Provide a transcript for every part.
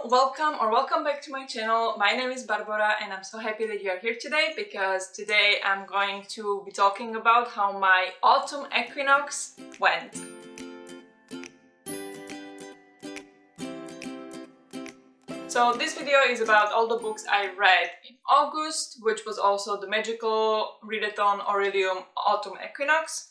welcome back to my channel. My name is Barbara and I'm so happy that you are here today because today I'm going to be talking about how my autumn equinox went. So this video is about all the books I read in August, which was also the Magical Readathon Orilium Autumn Equinox.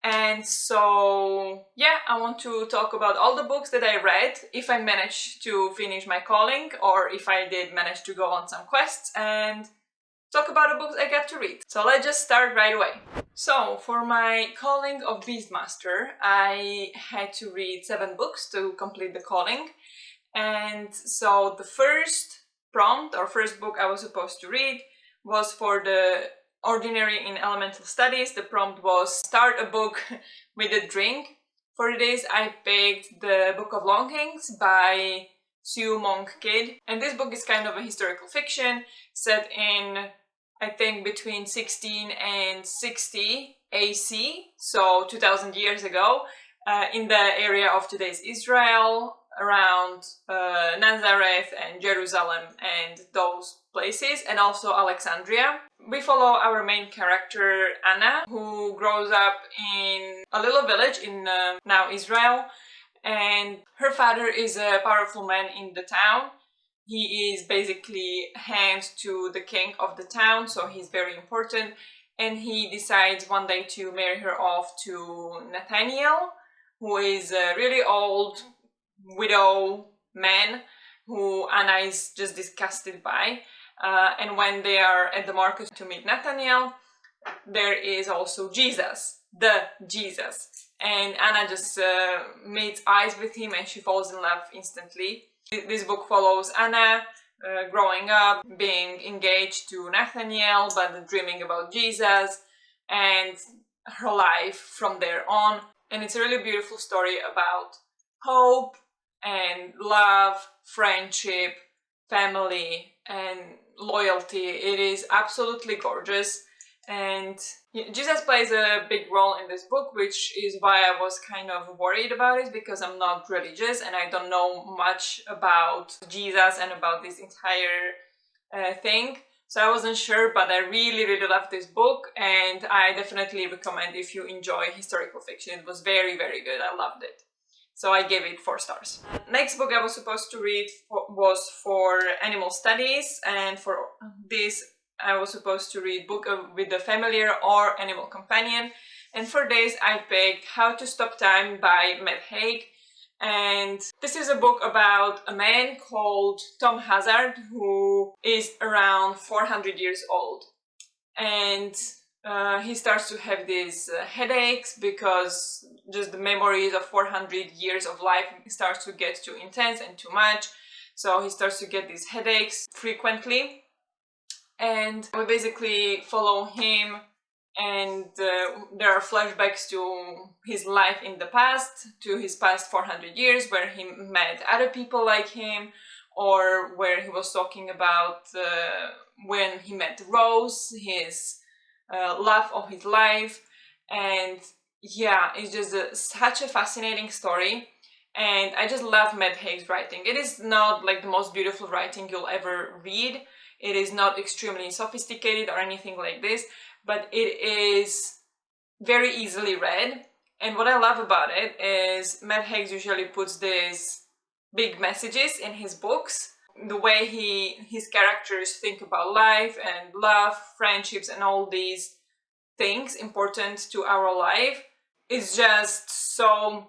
And so, yeah, I want to talk about all the books that I read, if I managed to finish my calling, or if I did manage to go on some quests, and talk about the books I got to read. So let's just start right away. So, for my calling of Beastmaster, I had to read 7 books to complete the calling. And so the first prompt, or first book I was supposed to read, was for the Ordinary in Elemental Studies. The prompt was start a book with a drink. For this I picked the Book of Longings by Sue Monk Kidd, and this book is kind of a historical fiction set in, I think, between 16 and 60 AC, so 2000 years ago, in the area of today's Israel, around Nazareth and Jerusalem and those places, and also Alexandria. We follow our main character Anna, who grows up in a little village in now Israel, and her father is a powerful man in the town. He is basically hand to the king of the town, so he's very important, and he decides one day to marry her off to Nathaniel, who is a really old widow man who Anna is just disgusted by. And when they are at the market to meet Nathaniel, there is also Jesus, and Anna just meets eyes with him and she falls in love instantly. This book follows Anna growing up, being engaged to Nathaniel but dreaming about Jesus, and her life from there on. And it's a really beautiful story about hope and love, friendship, family, and loyalty. It is absolutely gorgeous, and Jesus plays a big role in this book, which is why I was kind of worried about it, because I'm not religious and I don't know much about Jesus and about this entire thing. So I wasn't sure, but I really love this book, and I definitely recommend if you enjoy historical fiction. It was very good. I loved it. So I gave it 4 stars. Next book I was supposed to read was for Animal Studies, and for this I was supposed to read Book with the Familiar or Animal Companion. And for this I picked How to Stop Time by Matt Haig. And this is a book about a man called Tom Hazard, who is around 400 years old. And he starts to have these headaches because just the memories of 400 years of life starts to get too intense and too much. So he starts to get these headaches frequently. And we basically follow him, and there are flashbacks to his life in the past, to his past 400 years, where he met other people like him, or where he was talking about when he met Rose, his love of his life. And yeah, it's just such a fascinating story, and I just love Matt Haig's writing. It is not like the most beautiful writing you'll ever read. It is not extremely sophisticated or anything like this, but it is very easily read. And what I love about it is Matt Haig usually puts these big messages in his books. The way his characters think about life and love, friendships, and all these things important to our life is just so...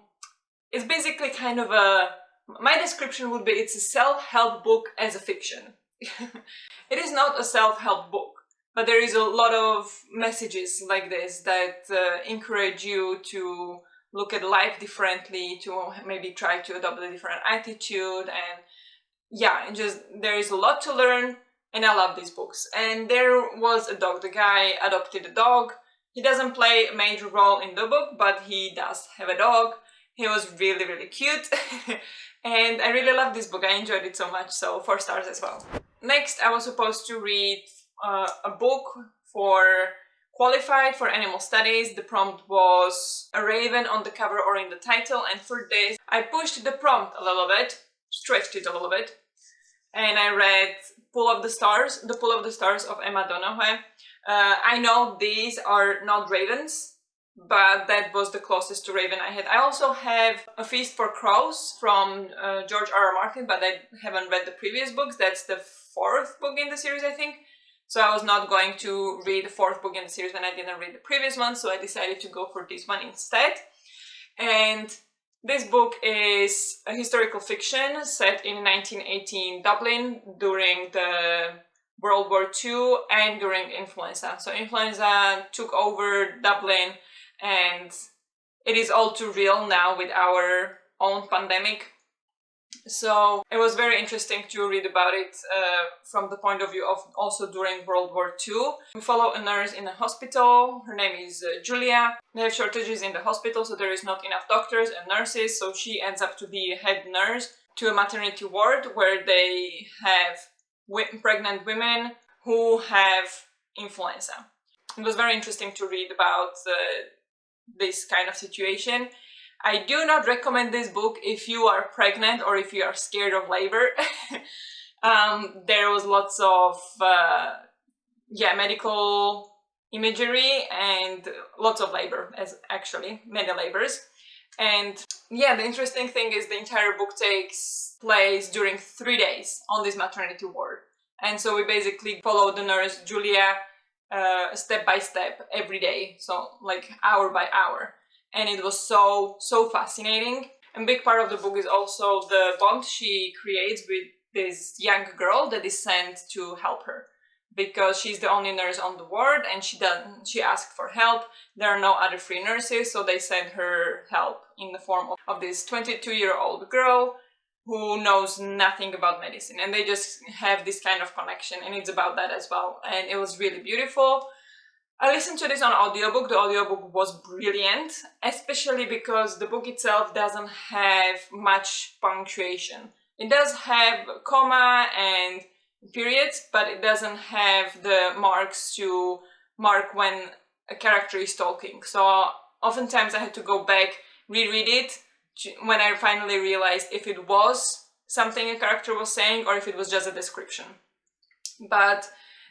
It's basically kind of my description would be it's a self-help book as a fiction. It is not a self-help book, but there is a lot of messages like this that encourage you to look at life differently, to maybe try to adopt a different attitude, and yeah, there is a lot to learn, and I love these books. And there was a dog. The guy adopted a dog. He doesn't play a major role in the book, but he does have a dog. He was really cute. And I really love this book. I enjoyed it so much, so 4 stars as well. Next, I was supposed to read a book for Qualified for Animal Studies. The prompt was a raven on the cover or in the title, and for this I pushed the prompt a little bit, stretched it a little bit, and I read Pull of the Stars, The Pull of the Stars of Emma Donoghue. I know these are not Ravens, but that was the closest to Raven I had. I also have A Feast for Crows from George R.R. Martin, but I haven't read the previous books. That's the 4th book in the series, I think. So I was not going to read the 4th book in the series when I didn't read the previous one, so I decided to go for this one instead. And this book is a historical fiction set in 1918 Dublin during the World War II and during influenza. So influenza took over Dublin, and it is all too real now with our own pandemic. So it was very interesting to read about it from the point of view of also during World War II. We follow a nurse in a hospital. Her name is Julia. They have shortages in the hospital, so there is not enough doctors and nurses, so she ends up to be a head nurse to a maternity ward where they have pregnant women who have influenza. It was very interesting to read about this kind of situation. I do not recommend this book if you are pregnant or if you are scared of labor. There was lots of medical imagery and lots of labor, as actually many labors. And yeah, the interesting thing is the entire book takes place during 3 days on this maternity ward. And so we basically follow the nurse Julia step by step every day, so like hour by hour. And it was so fascinating. And a big part of the book is also the bond she creates with this young girl that is sent to help her, because she's the only nurse on the ward and she asked for help. There are no other free nurses, so they send her help in the form of this 22-year-old girl who knows nothing about medicine, and they just have this kind of connection, and it's about that as well. And it was really beautiful. I listened to this on audiobook. The audiobook was brilliant, especially because the book itself doesn't have much punctuation. It does have comma and periods, but it doesn't have the marks to mark when a character is talking. So oftentimes I had to go back, reread it, when I finally realized if it was something a character was saying or if it was just a description. But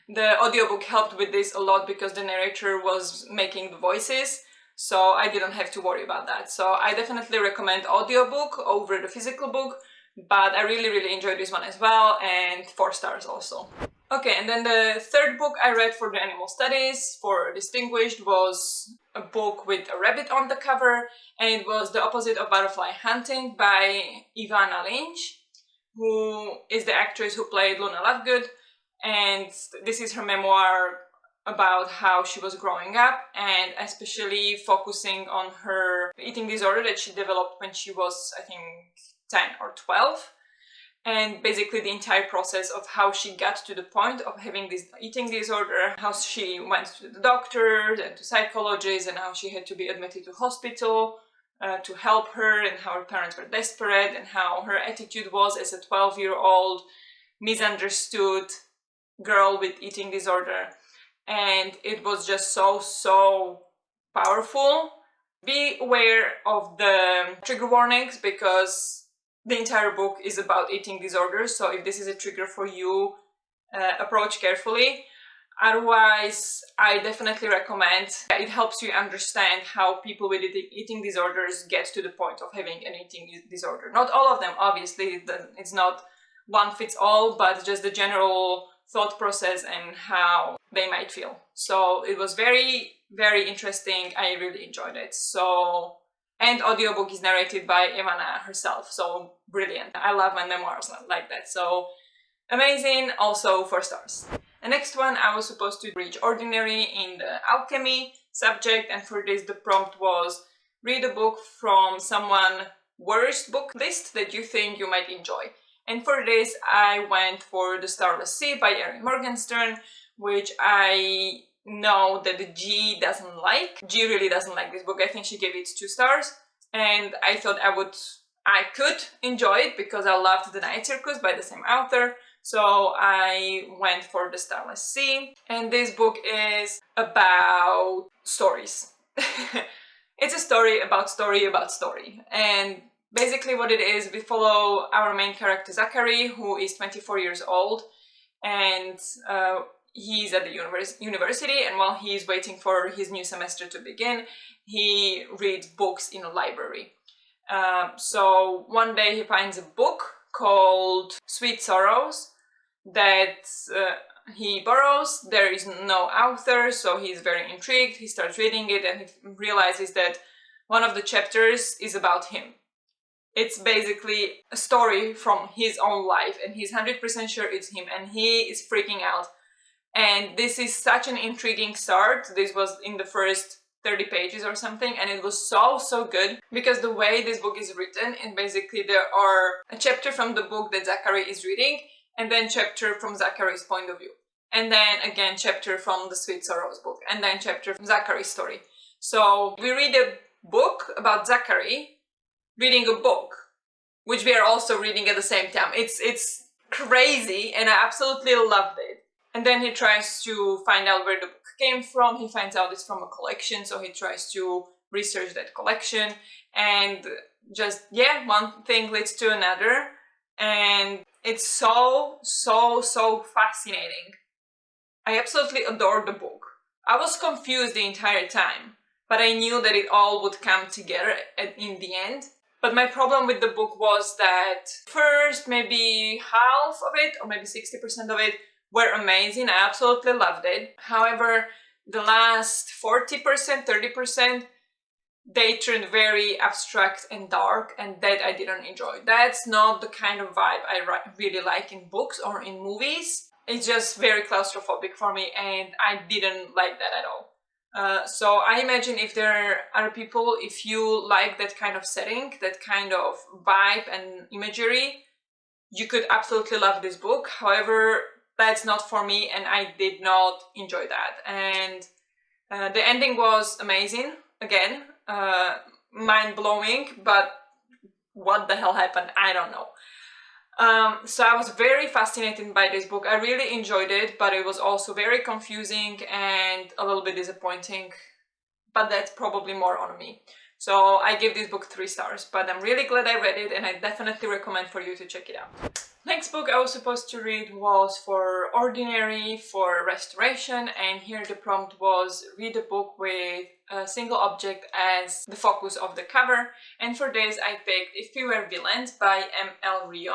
the audiobook helped with this a lot because the narrator was making the voices, so I didn't have to worry about that. So I definitely recommend audiobook over the physical book, but I really enjoyed this one as well, and 4 stars also. Okay, and then the 3rd book I read for the animal studies for Distinguished was a book with a rabbit on the cover, and it was The Opposite of Butterfly Hunting by Ivana Lynch, who is the actress who played Luna Lovegood. And this is her memoir about how she was growing up, and especially focusing on her eating disorder that she developed when she was, I think, 10 or 12. And basically the entire process of how she got to the point of having this eating disorder, how she went to the doctor and to psychologists, and how she had to be admitted to hospital to help her, and how her parents were desperate, and how her attitude was as a 12-year-old misunderstood girl with eating disorder. And it was just so powerful. Be aware of the trigger warnings, because the entire book is about eating disorders, so if this is a trigger for you, approach carefully. Otherwise, I definitely recommend. It helps you understand how people with eating disorders get to the point of having an eating disorder. Not all of them, obviously, it's not one fits all, but just the general thought process and how they might feel. So it was very interesting. I really enjoyed it. So, and audiobook is narrated by Ivana herself, so brilliant. I love my memoirs like that, so amazing. Also 4 stars. The next one, I was supposed to reach Ordinary in the alchemy subject, and for this the prompt was read a book from someone's worst book list that you think you might enjoy. And for this I went for The Starless Sea by Erin Morgenstern, which I know that the G doesn't like. G really doesn't like this book. I think she gave it 2 stars, and I thought I could enjoy it because I loved The Night Circus by the same author. So I went for The Starless Sea, and this book is about stories. It's a story about story about story, and Basically what it is, we follow our main character Zachary, who is 24 years old, and he's at the university, and while he's waiting for his new semester to begin, he reads books in a library. So one day he finds a book called Sweet Sorrows that he borrows. There is no author, so he's very intrigued. He starts reading it and he realizes that one of the chapters is about him. It's basically a story from his own life, and he's 100% sure it's him, and he is freaking out. And this is such an intriguing start. This was in the first 30 pages or something, and it was so good, because the way this book is written, and basically there are a chapter from the book that Zachary is reading, and then chapter from Zachary's point of view, and then again chapter from the Sweet Sorrows book, and then chapter from Zachary's story. So we read a book about Zachary reading a book, which we are also reading at the same time. It's crazy, and I absolutely loved it. And then he tries to find out where the book came from. He finds out it's from a collection, so he tries to research that collection, and just, yeah, one thing leads to another, and it's so fascinating. I absolutely adore the book. I was confused the entire time, but I knew that it all would come together in the end. But my problem with the book was that first maybe half of it, or maybe 60% of it, were amazing. I absolutely loved it. However, the last 40%, 30%, they turned very abstract and dark, and that I didn't enjoy. That's not the kind of vibe I really like in books or in movies. It's just very claustrophobic for me, and I didn't like that at all. So I imagine if there are people, if you like that kind of setting, that kind of vibe and imagery, you could absolutely love this book. However, that's not for me, and I did not enjoy that. And the ending was amazing, again, mind-blowing, but what the hell happened, I don't know. So I was very fascinated by this book. I really enjoyed it, but it was also very confusing and a little bit disappointing, but that's probably more on me. So I give this book 3 stars, but I'm really glad I read it, and I definitely recommend for you to check it out. Next book I was supposed to read was For Ordinary, for Restoration, and here the prompt was read a book with a single object as the focus of the cover, and for this I picked If We Were Villains by M.L. Rio.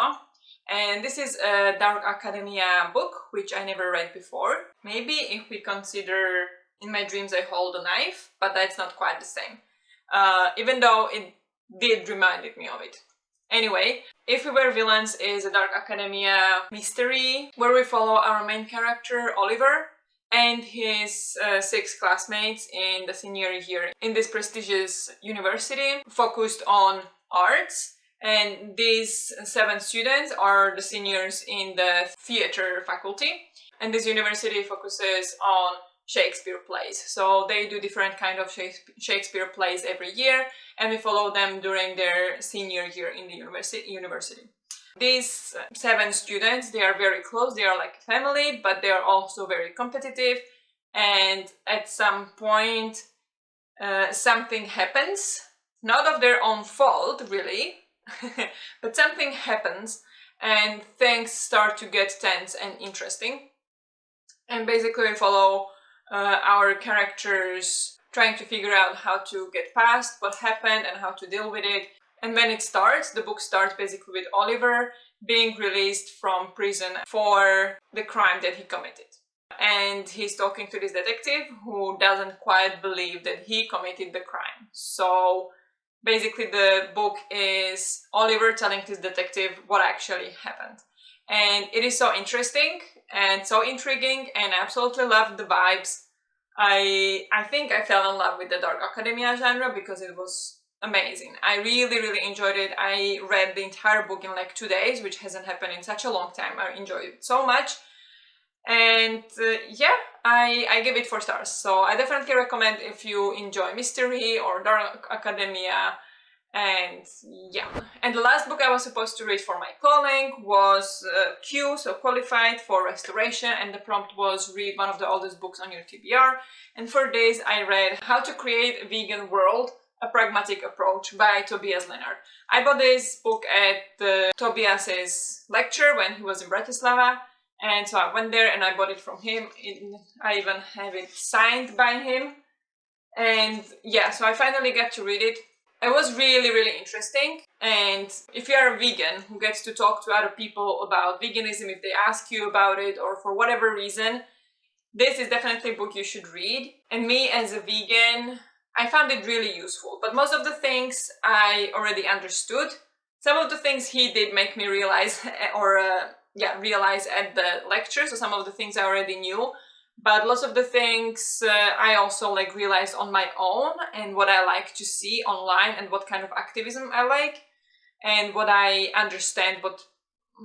And this is a Dark Academia book, which I never read before. Maybe if we consider In My Dreams I Hold a Knife, but that's not quite the same. Even though it did remind me of it. Anyway, If We Were Villains is a Dark Academia mystery where we follow our main character, Oliver, and his 6 classmates in the senior year in this prestigious university focused on arts. And these 7 students are the seniors in the theater faculty, and this university focuses on Shakespeare plays. So they do different kind of Shakespeare plays every year, and we follow them during their senior year in the university. These 7 students, they are very close, they are like a family, but they are also very competitive, and at some point something happens, not of their own fault really, but something happens and things start to get tense and interesting. And basically we follow our characters trying to figure out how to get past what happened and how to deal with it. And when it starts, the book starts basically with Oliver being released from prison for the crime that he committed. And he's talking to this detective who doesn't quite believe that he committed the crime. So basically the book is Oliver telling this detective what actually happened. And it is so interesting and so intriguing, and I absolutely loved the vibes. I think I fell in love with the Dark Academia genre because it was amazing. I really enjoyed it. I read the entire book in like 2 days, which hasn't happened in such a long time. I enjoyed it so much. And yeah, I give it 4 stars. So I definitely recommend if you enjoy mystery or Dark Academia. And yeah, and the last book I was supposed to read for my calling was Q, so Qualified, for Restoration, and the prompt was read one of the oldest books on your TBR. And for this I read How to Create a Vegan World A Pragmatic Approach by Tobias Leonard. I bought this book at Tobias's lecture when he was in Bratislava, and so I went there and I bought it from him. I even have it signed by him, and yeah, so I finally got to read it. It was really interesting, and if you are a vegan who gets to talk to other people about veganism, if they ask you about it or for whatever reason, this is definitely a book you should read. And me as a vegan, I found it really useful, but most of the things I already understood. Some of the things he did make me realize, realize at the lecture, so some of the things I already knew, but lots of the things I also realized on my own, and what I like to see online, and what kind of activism I like, and what I understand,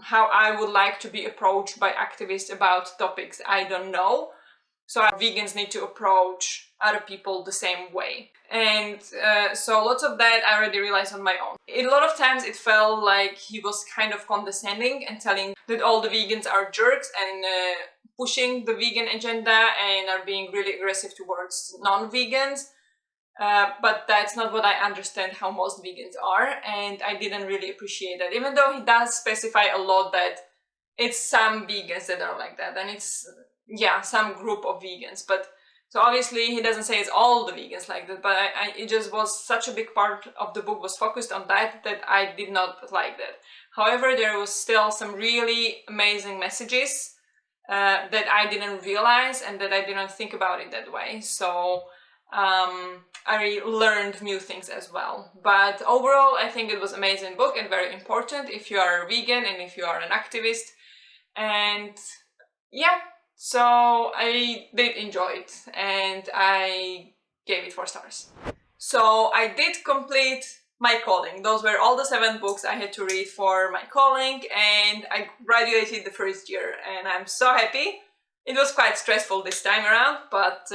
how I would like to be approached by activists about topics I don't know. So vegans need to approach other people the same way. And so lots of that I already realized on my own. A lot of times it felt like he was kind of condescending and telling that all the vegans are jerks and pushing the vegan agenda and are being really aggressive towards non-vegans. But that's not what I understand how most vegans are, and I didn't really appreciate that. Even though he does specify a lot that it's some vegans that are like that, and it's, yeah, some group of vegans. But so obviously he doesn't say it's all the vegans like that, but it just was such a big part of the book was focused on that I did not like that. However, there was still some really amazing messages that I didn't realize and that I didn't think about it that way. So I learned new things as well. But overall, I think it was an amazing book and very important if you are a vegan and if you are an activist. And yeah, so I did enjoy it and I gave it 4 stars. So I did complete my calling. Those were all the 7 books I had to read for my calling, and I graduated the first year and I'm so happy. It was quite stressful this time around, but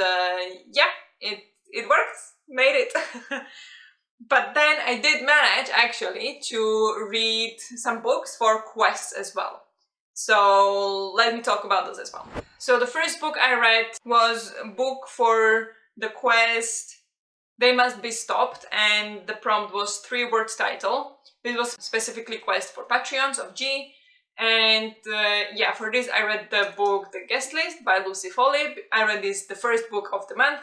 yeah, it worked, made it. But then I did manage actually to read some books for quests as well. So let me talk about those as well. So the first book I read was a book for the quest They Must Be Stopped, and the prompt was 3 words title. This was specifically quest for Patreons of G. And yeah, for this I read the book The Guest List by Lucy Foley. I read this the first book of the month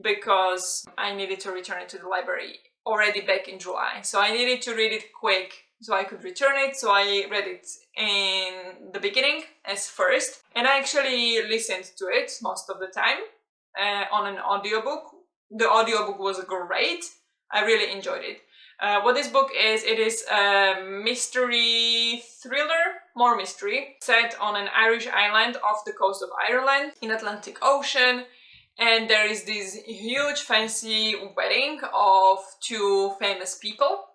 because I needed to return it to the library already back in July. So I needed to read it quick so I could return it. So I read it in the beginning as first. And I actually listened to it most of the time on an audiobook. The audiobook was great. I really enjoyed it. What this book is, it is a mystery thriller, more mystery, set on an Irish island off the coast of Ireland in Atlantic Ocean. And there is this huge fancy wedding of 2 famous people,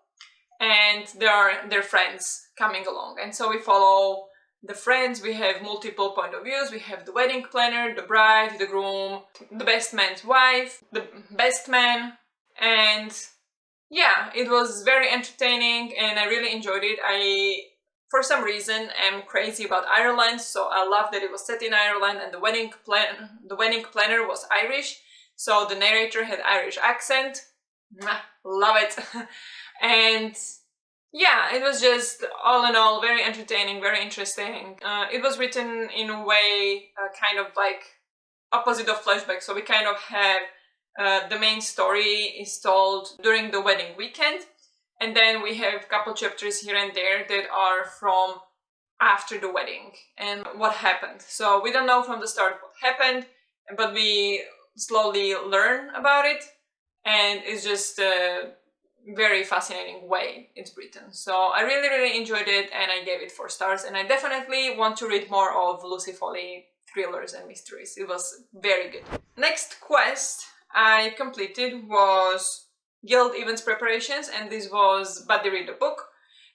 and there are their friends coming along. And so we follow the friends, we have multiple point of views, we have the wedding planner, the bride, the groom, the best man's wife, the best man, and yeah, it was very entertaining and I really enjoyed it. I, for some reason, am crazy about Ireland, so I love that it was set in Ireland, and the wedding planner was Irish, so the narrator had Irish accent. Love it. And yeah, it was just all in all very entertaining, very interesting. It was written in a way kind of like opposite of flashback, so we kind of have the main story is told during the wedding weekend, and then we have a couple chapters here and there that are from after the wedding and what happened. So we don't know from the start what happened, but we slowly learn about it, and it's just a very fascinating way it's written. So I really enjoyed it and I gave it 4 stars, and I definitely want to read more of Lucy Foley thrillers and mysteries. It was very good. Next quest I completed was Guild Events Preparations, and this was Buddy Read the Book.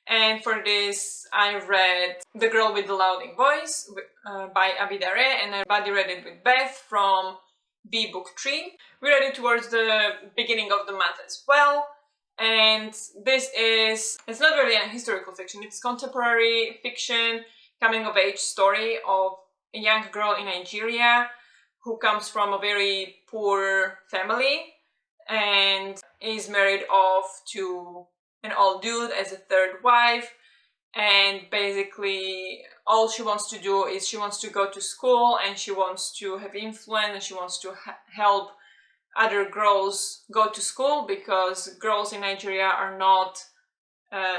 And for this I read The Girl with the Louding Voice by Abby Dare, and I buddy read it with Beth from B Book 3. We read it towards the beginning of the month as well. And this is, it's not really a historical fiction, it's contemporary fiction, coming of age story of a young girl in Nigeria who comes from a very poor family, and is married off to an old dude as a third wife, and basically all she wants to do is she wants to go to school and she wants to have influence and she wants to help other girls go to school, because girls in Nigeria are not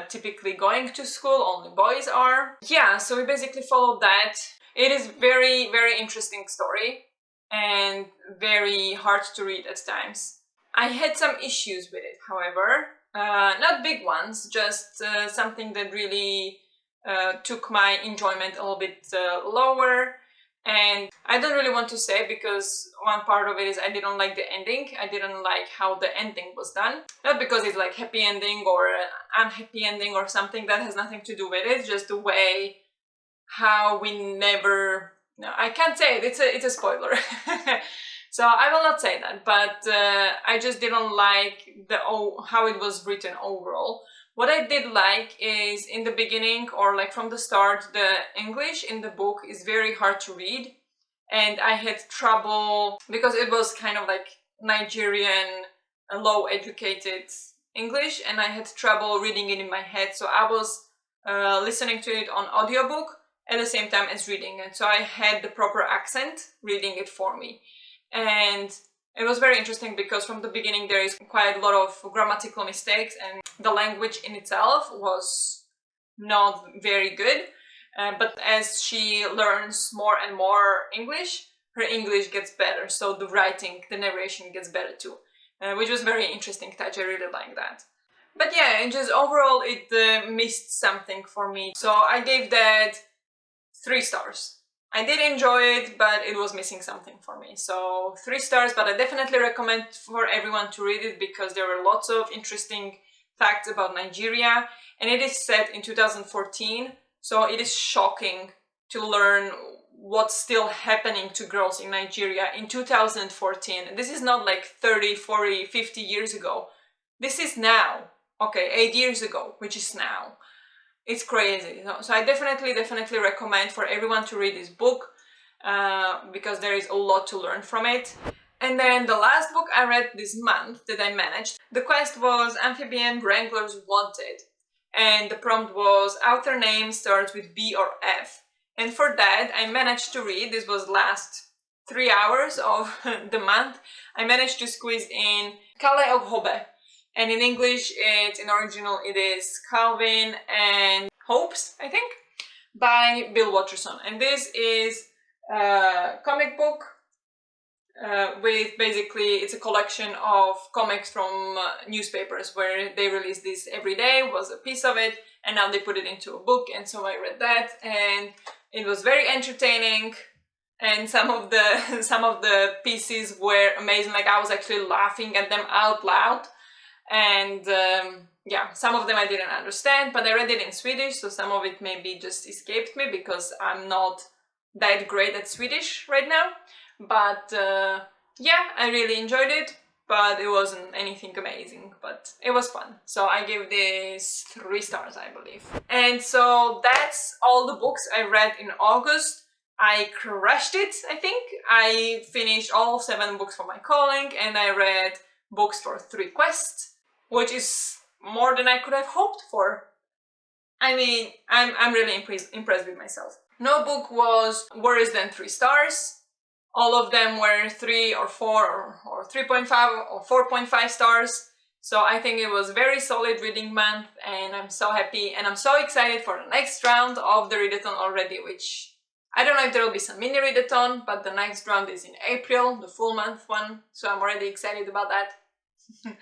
typically going to school, only boys are. Yeah, so we basically followed that. It is very, very interesting story and very hard to read at times. I had some issues with it, however, not big ones, just something that really took my enjoyment a little bit lower. And I don't really want to say, because one part of it is I didn't like the ending. I didn't like how the ending was done. Not because it's like happy ending or unhappy ending or something, that has nothing to do with it, just the way how we never... No, I can't say it, it's a spoiler. So I will not say that, but I just didn't like how it was written overall. What I did like is in the beginning, or like from the start, the English in the book is very hard to read, and I had trouble because it was kind of like Nigerian low educated English, and I had trouble reading it in my head, so I was listening to it on audiobook at the same time as reading it, so I had the proper accent reading it for me. And it was very interesting because from the beginning there is quite a lot of grammatical mistakes, and the language in itself was not very good. But as she learns more and more English, her English gets better, so the writing, the narration gets better too, which was very interesting touch. I really like that. But yeah, and just overall it missed something for me, so I gave that 3 stars. I did enjoy it, but it was missing something for me. So 3 stars, but I definitely recommend for everyone to read it because there were lots of interesting facts about Nigeria, and it is set in 2014, so it is shocking to learn what's still happening to girls in Nigeria in 2014. This is not like 30, 40, 50 years ago. This is now. Okay, 8 years ago, which is now. It's crazy. So I definitely recommend for everyone to read this book because there is a lot to learn from it. And then the last book I read this month that I managed, the quest was Amphibian Wranglers Wanted, and the prompt was author name starts with B or F. And for that I managed to read, this was last 3 hours of the month, I managed to squeeze in Kale Oghobe. And in English, in original, it is Calvin and Hopes, I think, by Bill Watterson. And this is a comic book with basically, it's a collection of comics from newspapers where they release this every day, was a piece of it, and now they put it into a book, and so I read that, and it was very entertaining. And some of the pieces were amazing, like I was actually laughing at them out loud. And yeah, some of them I didn't understand, but I read it in Swedish, so some of it maybe just escaped me because I'm not that great at Swedish right now. But yeah, I really enjoyed it, but it wasn't anything amazing, but it was fun. So I gave this 3 stars, I believe. And so that's all the books I read in August. I crushed it, I think. I finished all 7 books for my calling, and I read books for 3 quests, which is more than I could have hoped for. I mean, I'm really impressed with myself. No book was worse than 3 stars. All of them were 3 or 4 or 3.5 or 4.5 stars. So I think it was a very solid reading month, and I'm so happy, and I'm so excited for the next round of the readathon already, which I don't know if there will be some mini readathon, but the next round is in April, the full month one, so I'm already excited about that.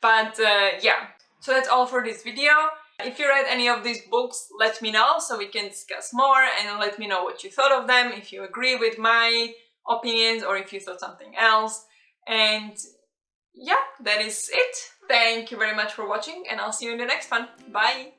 But yeah, so that's all for this video. If you read any of these books, let me know so we can discuss more, and let me know what you thought of them, if you agree with my opinions or if you thought something else. And yeah, that is it. Thank you very much for watching, and I'll see you in the next one. Bye!